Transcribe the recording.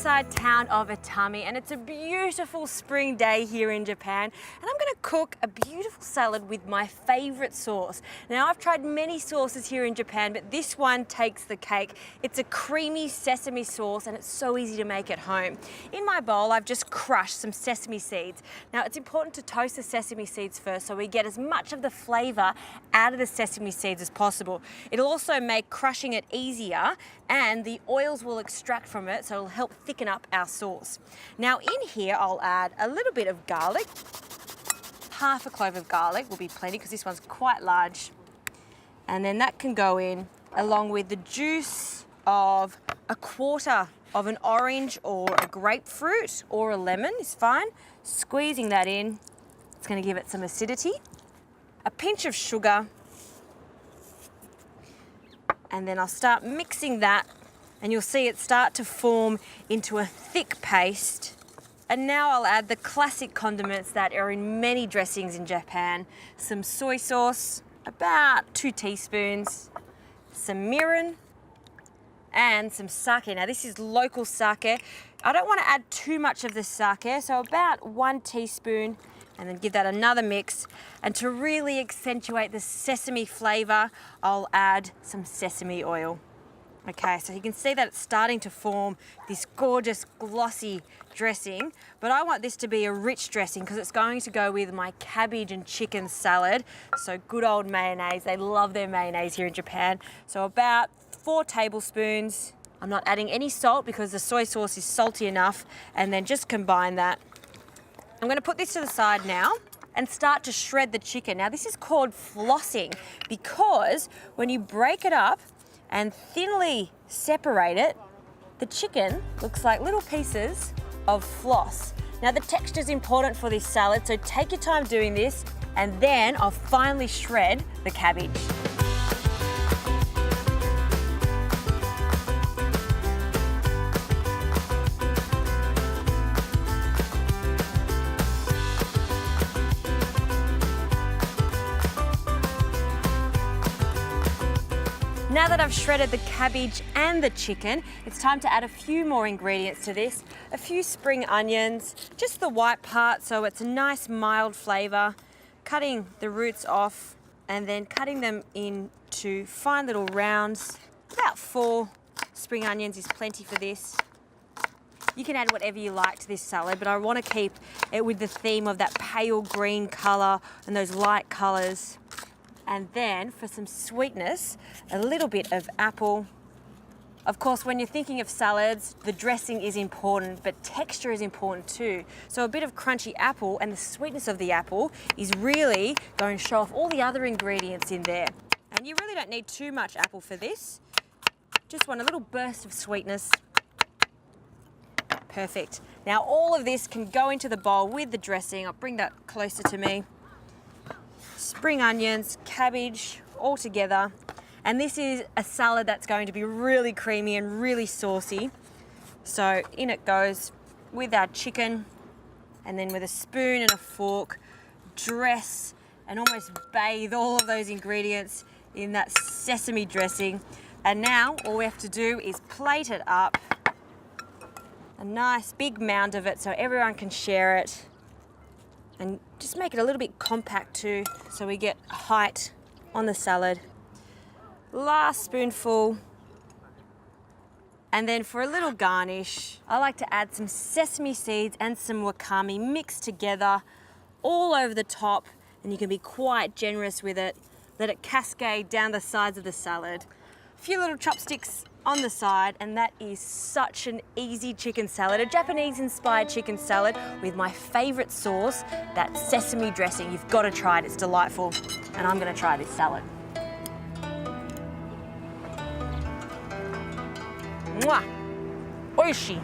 seaside town of Atami, and it's a beautiful spring day here in Japan, and I'm going to cook a beautiful salad with my favorite sauce. Now, I've tried many sauces here in Japan, but this one takes the cake. It's a creamy sesame sauce and it's so easy to make at home. In my bowl, I've just crushed some sesame seeds. Now, it's important to toast the sesame seeds first so we get as much of the flavor out of the sesame seeds as possible. It'll also make crushing it easier, and the oils will extract from it, so it'll help thicken up our sauce. Now in here, I'll add a little bit of garlic. Half a clove of garlic will be plenty because this one's quite large. And then that can go in along with the juice of a quarter of an orange or a grapefruit or a lemon is fine. Squeezing that in, it's going to give it some acidity. A pinch of sugar. And then I'll start mixing that, and you'll see it start to form into a thick paste. And now I'll add the classic condiments that are in many dressings in Japan. Some soy sauce, about 2 teaspoons, some mirin, and some sake. Now this is local sake. I don't want to add too much of the sake, so about 1 teaspoon, and then give that another mix. And to really accentuate the sesame flavor, I'll add some sesame oil. Okay, so you can see that it's starting to form this gorgeous glossy dressing, but I want this to be a rich dressing because it's going to go with my cabbage and chicken salad. So good old mayonnaise, they love their mayonnaise here in Japan. So about 4 tablespoons. I'm not adding any salt because the soy sauce is salty enough, and then just combine that. I'm going to put this to the side now and start to shred the chicken. Now this is called flossing because when you break it up and thinly separate it, the chicken looks like little pieces of floss. Now the texture is important for this salad, so take your time doing this, and then I'll finally shred the cabbage. Now that I've shredded the cabbage and the chicken, it's time to add a few more ingredients to this. A few spring onions, just the white part so it's a nice mild flavor. Cutting the roots off and then cutting them into fine little rounds. About 4 spring onions is plenty for this. You can add whatever you like to this salad, but I want to keep it with the theme of that pale green color and those light colors. And then for some sweetness, a little bit of apple. Of course, when you're thinking of salads, the dressing is important, but texture is important too. So a bit of crunchy apple and the sweetness of the apple is really going to show off all the other ingredients in there. And you really don't need too much apple for this. Just want a little burst of sweetness. Perfect. Now all of this can go into the bowl with the dressing. I'll bring that closer to me. Spring onions, cabbage, all together. And this is a salad that's going to be really creamy and really saucy. So in it goes with our chicken, and then with a spoon and a fork, dress and almost bathe all of those ingredients in that sesame dressing. And now all we have to do is plate it up. A nice big mound of it so everyone can share it. And just make it a little bit compact too, so we get height on the salad. Last spoonful. And then for a little garnish, I like to add some sesame seeds and some wakame mixed together all over the top, and you can be quite generous with it. Let it cascade down the sides of the salad. A few little chopsticks on the side, and that is such an easy chicken salad, a Japanese-inspired chicken salad with my favorite sauce, that sesame dressing. You've got to try it, it's delightful. And I'm going to try this salad. Mwah! Oishi!